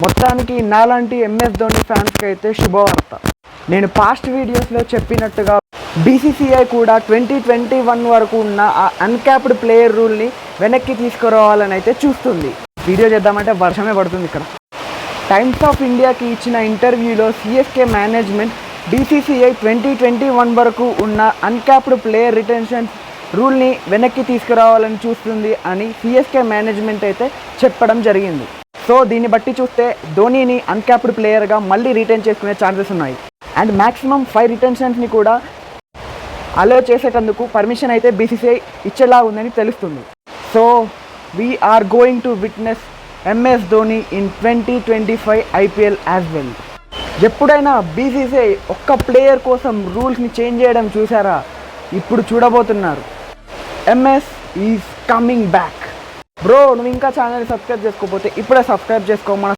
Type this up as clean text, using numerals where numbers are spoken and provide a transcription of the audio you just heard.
మొత్తానికి నాలాంటి ఎంఎస్ ధోని ఫ్యాన్స్కి అయితే శుభవార్త. నేను పాస్ట్ వీడియోస్లో చెప్పినట్టుగా బీసీసీఐ కూడా 2021 వరకు ఉన్న ఆ అన్క్యాప్డ్ ప్లేయర్ రూల్ని వెనక్కి తీసుకురావాలని అయితే చూస్తుంది. వీడియో చేద్దామంటే వర్షమే పడుతుంది ఇక్కడ. టైమ్స్ ఆఫ్ ఇండియాకి ఇచ్చిన ఇంటర్వ్యూలో సిఎస్కే మేనేజ్మెంట్ బీసీసీఐ 2021 వరకు ఉన్న అన్క్యాప్డ్ ప్లేయర్ రిటెన్షన్ రూల్ని వెనక్కి తీసుకురావాలని చూస్తుంది అని సిఎస్కే మేనేజ్మెంట్ అయితే చెప్పడం జరిగింది. సో దీన్ని బట్టి చూస్తే ధోనీని అన్క్యాప్డ్ ప్లేయర్గా మళ్ళీ రిటైన్ చేసుకునే ఛాన్సెస్ ఉన్నాయి. అండ్ మ్యాక్సిమం 5 రిటెన్షన్స్ని కూడా అలో చేసేటందుకు పర్మిషన్ అయితే బీసీసీఐ ఇచ్చేలా ఉందని తెలుస్తుంది. So we're going to witness MS Dhoni in 2025 IPL as well. ఎప్పుడైనా బీసీసీఐ ఒక్క ప్లేయర్ కోసం రూల్స్ని చేంజ్ చేయడం చూసారా? ఇప్పుడు చూడబోతున్నారు. MS is coming back. Bro, నువ్వు ఇంకా ఛానల్ సబ్స్క్రైబ్ చేసుకోకపోతే ఇప్పుడే సబ్స్క్రైబ్ చేసుకో. మన